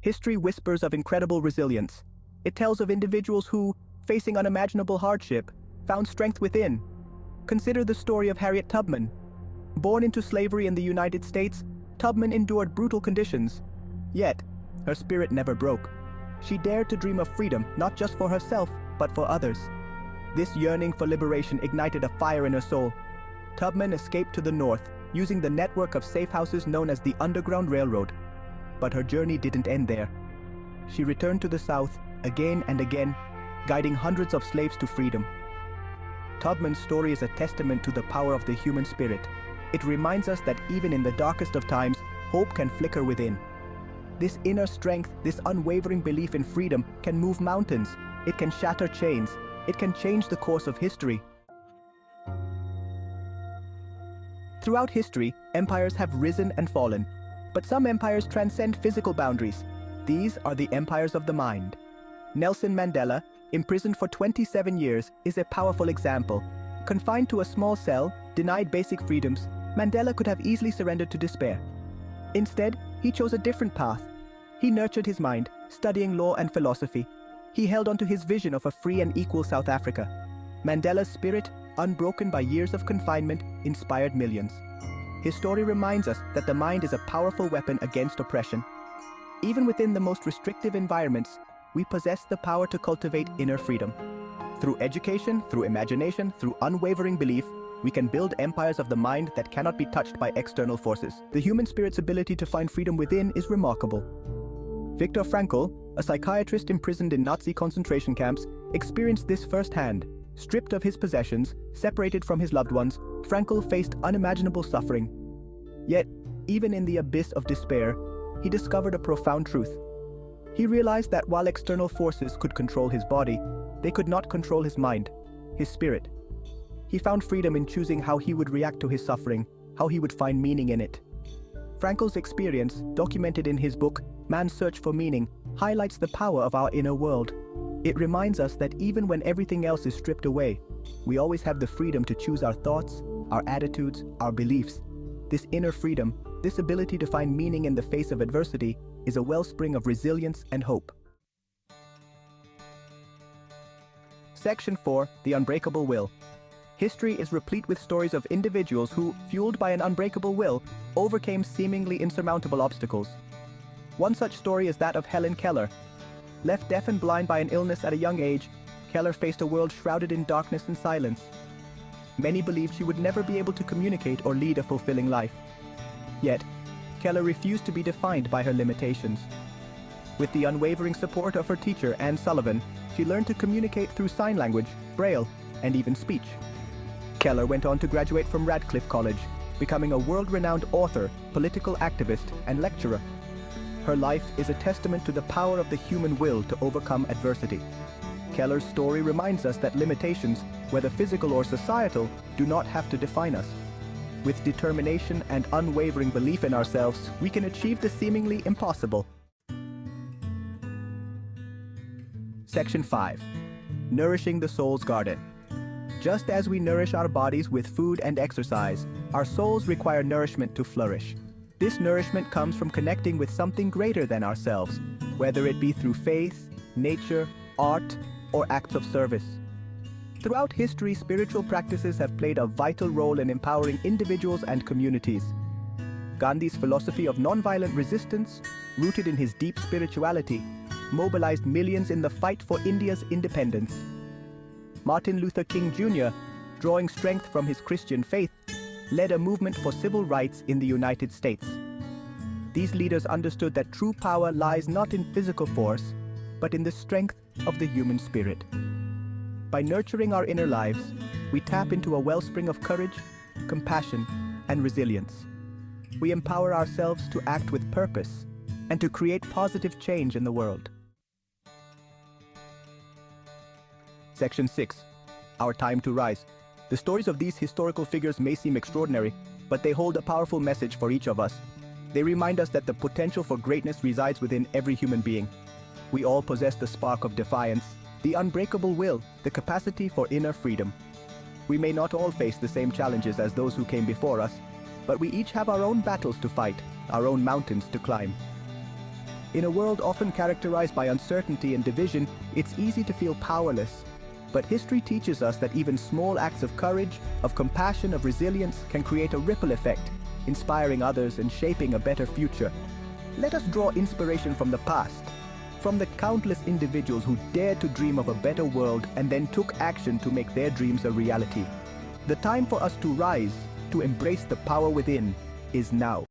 History whispers of incredible resilience. It tells of individuals who, facing unimaginable hardship, found strength within. Consider the story of Harriet Tubman. Born into slavery in the United States, Tubman endured brutal conditions. Yet, her spirit never broke. She dared to dream of freedom not just for herself, but for others. This yearning for liberation ignited a fire in her soul. Tubman escaped to the north, using the network of safe houses known as the Underground Railroad. But her journey didn't end there. She returned to the south again and again, guiding hundreds of slaves to freedom. Tubman's story is a testament to the power of the human spirit. It reminds us that even in the darkest of times, hope can flicker within. This inner strength, this unwavering belief in freedom, can move mountains. It can shatter chains. It can change the course of history. Throughout history, empires have risen and fallen. But some empires transcend physical boundaries. These are the empires of the mind. Nelson Mandela, imprisoned for 27 years, is a powerful example. Confined to a small cell, denied basic freedoms, Mandela could have easily surrendered to despair. Instead, he chose a different path. He nurtured his mind, studying law and philosophy. He held on to his vision of a free and equal South Africa. Mandela's spirit, unbroken by years of confinement, inspired millions. His story reminds us that the mind is a powerful weapon against oppression. Even within the most restrictive environments, we possess the power to cultivate inner freedom. Through education, through imagination, through unwavering belief, we can build empires of the mind that cannot be touched by external forces. The human spirit's ability to find freedom within is remarkable. Viktor Frankl, a psychiatrist imprisoned in Nazi concentration camps, experienced this firsthand. Stripped of his possessions, separated from his loved ones, Frankl faced unimaginable suffering. Yet, even in the abyss of despair, he discovered a profound truth. He realized that while external forces could control his body, they could not control his mind, his spirit. He found freedom in choosing how he would react to his suffering, how he would find meaning in it. Frankl's experience, documented in his book, Man's Search for Meaning, highlights the power of our inner world. It reminds us that even when everything else is stripped away, we always have the freedom to choose our thoughts, our attitudes, our beliefs. This inner freedom, this ability to find meaning in the face of adversity, is a wellspring of resilience and hope. Section 4. The Unbreakable Will. History is replete with stories of individuals who, fueled by an unbreakable will, overcame seemingly insurmountable obstacles. One such story is that of Helen Keller. Left deaf and blind by an illness at a young age, Keller faced a world shrouded in darkness and silence. Many believed she would never be able to communicate or lead a fulfilling life. Yet, Keller refused to be defined by her limitations. With the unwavering support of her teacher, Anne Sullivan, she learned to communicate through sign language, braille, and even speech. Keller went on to graduate from Radcliffe College, becoming a world-renowned author, political activist, and lecturer. Her life is a testament to the power of the human will to overcome adversity. Keller's story reminds us that limitations, whether physical or societal, do not have to define us. With determination and unwavering belief in ourselves, we can achieve the seemingly impossible. Section 5. Nourishing the Soul's Garden. Just as we nourish our bodies with food and exercise, our souls require nourishment to flourish. This nourishment comes from connecting with something greater than ourselves, whether it be through faith, nature, art, or acts of service. Throughout history, spiritual practices have played a vital role in empowering individuals and communities. Gandhi's philosophy of nonviolent resistance, rooted in his deep spirituality, mobilized millions in the fight for India's independence. Martin Luther King Jr., drawing strength from his Christian faith, led a movement for civil rights in the United States. These leaders understood that true power lies not in physical force, but in the strength of the human spirit. By nurturing our inner lives, we tap into a wellspring of courage, compassion, and resilience. We empower ourselves to act with purpose and to create positive change in the world. Section 6. Our Time to Rise. The stories of these historical figures may seem extraordinary, but they hold a powerful message for each of us. They remind us that the potential for greatness resides within every human being. We all possess the spark of defiance, the unbreakable will, the capacity for inner freedom. We may not all face the same challenges as those who came before us, but we each have our own battles to fight, our own mountains to climb. In a world often characterized by uncertainty and division, it's easy to feel powerless. But history teaches us that even small acts of courage, of compassion, of resilience can create a ripple effect, inspiring others and shaping a better future. Let us draw inspiration from the past, from the countless individuals who dared to dream of a better world and then took action to make their dreams a reality. The time for us to rise, to embrace the power within, is now.